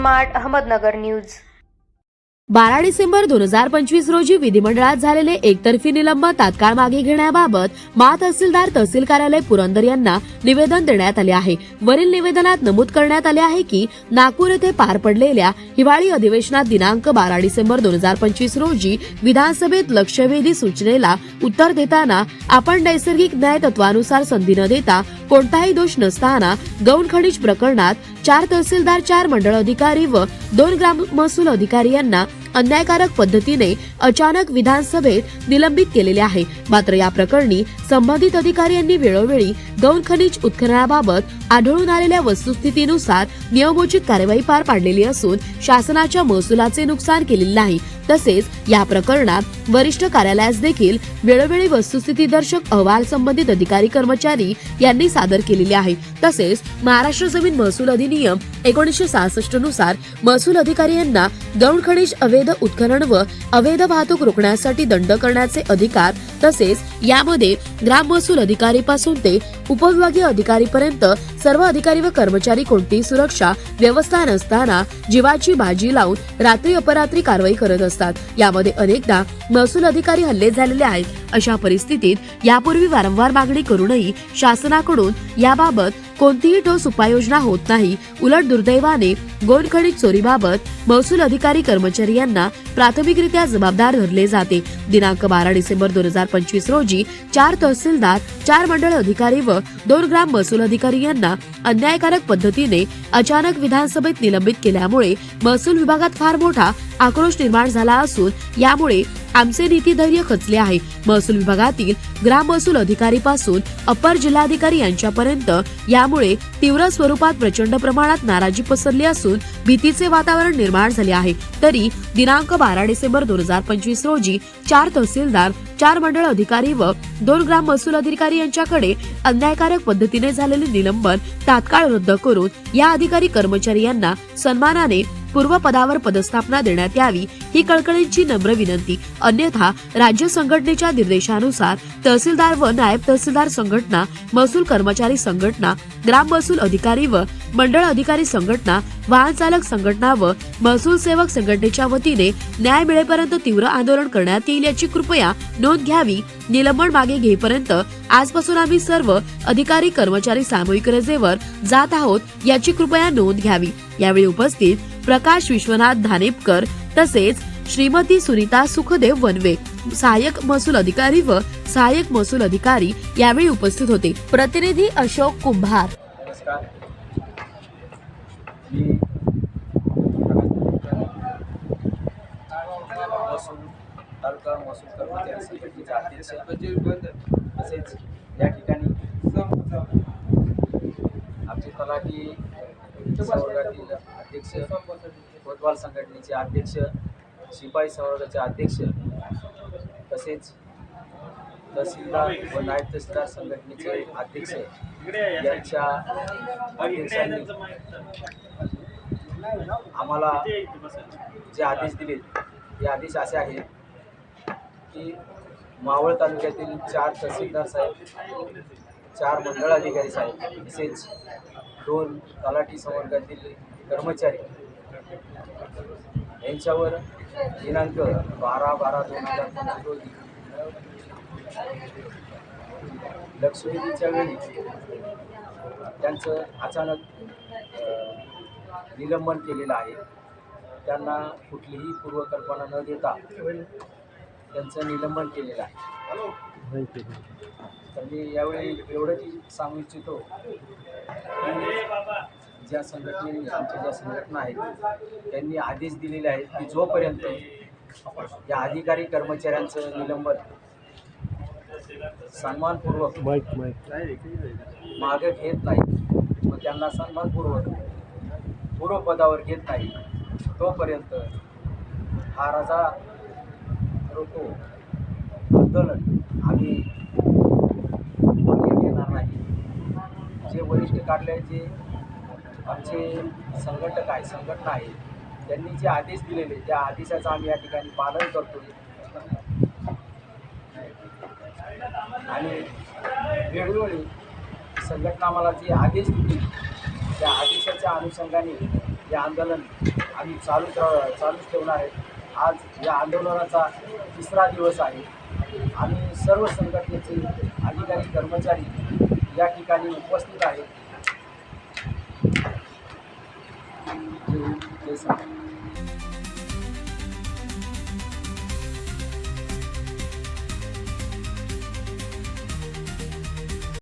Smart Ahmednagar news. 12 December 2025 रोजी विधिमंडळात झालेले एकतर्फी निलंबन तात्काळ मागे घेण्याबाबत तहसीलदार तहसील कार्यालय पुरंदर यांना निवेदन देण्यात आले आहे। वरील निवेदनात नमूद करण्यात आले आहे की नागपूर येथे पार पडलेल्या हिवाळी अधिवेशनात दिनांक 12 डिसेंबर 2025 रोजी विधानसभेत लक्षवेधी सूचनेला उत्तर देताना आपण नैसर्गिक न्याय तत्वानुसार संधी न देता कोणताही दोष नसताना गौण खनिज प्रकरणात 4 तहसीलदार, 4 मंडळ अधिकारी व 2 ग्राम महसूल अधिकारी यांना अन्यायकारक पद्धतीने अचानक विधानसभेत निलंबित केलेले आहे। मात्र या प्रकरणी संबंधित अधिकारी यांनी वेळोवेळी गौण खनिज उत्खननाबाबत आढळून आलेल्या वस्तुस्थितीनुसार नियमोचित कार्यवाही पार पाडलेली असून शासनाच्या महसुलाचे नुकसान केलेले नाही। तसेच या प्रकरणात वरिष्ठ कार्यालयास देखील वेळोवेळी वस्तुस्थितीदर्शक अहवाल संबंधित अधिकारी कर्मचारी यांनी सादर केलेले आहे। तसेच महाराष्ट्र जमीन महसूल अधिनियम 1966 नुसार महसूल अधिकारी यांना गौण खनिज अवैध उत्खनन व अवैध वाहतूक रोखण्यासाठी दंड करण्याचे अधिकार, तसेच यामध्ये ग्राम महसूल अधिकारी पासून ते उपविभागीय अधिकारीपर्यंत सर्व अधिकारी व कर्मचारी कोणतीही सुरक्षा व्यवस्था नसताना जीवाची बाजी लावून रात्री अपरात्री कारवाई करत असतात। यामध्ये अनेकदा महसूल अधिकारी हल्ले झालेले आहेत। अशा परिस्थितीत यापूर्वी वारंवार मागणी करूनही शासनाकडून याबाबत कोणतीही ठोस उपाययोजना होत नाही। उलट दुर्दैवाने गौण खनिज चोरीबाबत महसूल अधिकारी कर्मचारी यांना प्राथमिकरित्या जबाबदार धरले जाते। दिनांक 12 डिसेंबर 2025 रोजी 4 तहसीलदार, 4 मंडळ अधिकारी व 2 ग्राम महसूल अधिकारी यांना अन्यायकारक पद्धतीने अचानक विधानसभेत निलंबित केल्यामुळे महसूल विभागात फार मोठा आक्रोश निर्माण झाला असून यामुळे आमचे नीतिधैर्य खचले आहे। महसूल विभागातील ग्राम महसूल अधिकारी पासून अपर जिल्हाधिकारी यांच्यापर्यंत यामुळे तीव्र स्वरूपात प्रचंड प्रमाणात नाराजी पसरली असून भीतीचे वातावरण निर्माण झाले आहे। तरी दिनांक 12 डिसेंबर 2025 रोजी 4 तहसीलदार, 4 मंडळ अधिकारी व 2 ग्राम महसूल अधिकारी यांच्याकडे अन्यायकारक पद्धतीने झालेले निलंबन तात्काळ रद्द करून या अधिकारी कर्मचारी यांना सन्मानाने पूर्व पदावर पदस्थापना देण्यात यावी ही कळकळीची नम्र विनंती। अन्यथा राज्य संघटनेच्या निर्देशानुसार तहसीलदार व नायब तहसीलदार संघटना, महसूल कर्मचारी संघटना, ग्राम महसूल अधिकारी व मंडळ अधिकारी संघटना, वाहन चालक संघटना व महसूल सेवक संघटनेच्या वतीने न्याय मिळेपर्यंत तीव्र आंदोलन करण्यात येईल याची कृपया नोंद घ्यावी। निलंबन मागे घेईपर्यंत आजपासून आम्ही सर्व अधिकारी कर्मचारी सामूहिक रजेवर जात आहोत याची कृपया नोंद घ्यावी। यावेळी उपस्थित प्रकाश विश्वनाथ धानेपकर तसेच श्रीमती सुनीता सुखदेव वनवे, सहाय्यक महसूल अधिकारी व सहाय्यक महसूल अधिकारी यावेळी उपस्थित होते। प्रतिनिधी अशोक कुंभार। तालुका महसूल कर्मचारी संघटनेचे अध्यक्ष तसेच या ठिकाणी आमचे तलाठी संवर्गातील अध्यक्ष, कोतवाल संघटनेचे अध्यक्ष, शिपाई संवर्गाचे अध्यक्ष तसेच तहसीलदार व नायब तहसीलदार संघटनेचे अध्यक्ष यांच्या अध्यक्षांनी आम्हाला जे आदेश दिले हे आदेश असे आहेत की मावळ तालुक्यातील 4 तहसीलदार साहेब, 4 मंडळ अधिकारी साहेब तसेच 2 तलाठी संवर्गातील कर्मचारी यांच्यावर दिनांक 12/12/2025 रोजी लक्षवेधीच्या वेळी त्यांचं अचानक निलंबन केलेलं आहे। त्यांना कुठलीही पूर्वकल्पना न देता त्यांचं निलंबन केलेलं आहे। तर मी यावेळी एवढंच सांगू इच्छितो की ज्या संघटनेने, आमच्या ज्या संघटना आहेत त्यांनी आदेश दिलेले आहेत की जोपर्यंत या अधिकारी कर्मचाऱ्यांचं निलंबन सन्मानपूर्वक मागे घेत नाही व त्यांना सन्मानपूर्वक पूर्व पदावर घेत नाही तोपर्यंत हा रजा रोको आंदोलन आम्ही मागे घेणार नाही। जे वरिष्ठ कार्यालयाचे आमचे संघटक आहे, संघटना आहे, त्यांनी जे आदेश दिलेले त्या आदेशाचं आम्ही या ठिकाणी पालन करतो आणि वेळोवेळी संघटना आम्हाला जे आदेश दिले त्या आदेशाच्या अनुषंगाने हे आंदोलन आम्ही चालूच ठेवणार आहे. आज या आंदोलनाचा 3रा दिवस आहे. आम्ही सर्व संघटनेचे अधिकारी कर्मचारी या ठिकाणी उपस्थित आहेत. जय हिंद, जय संविधान.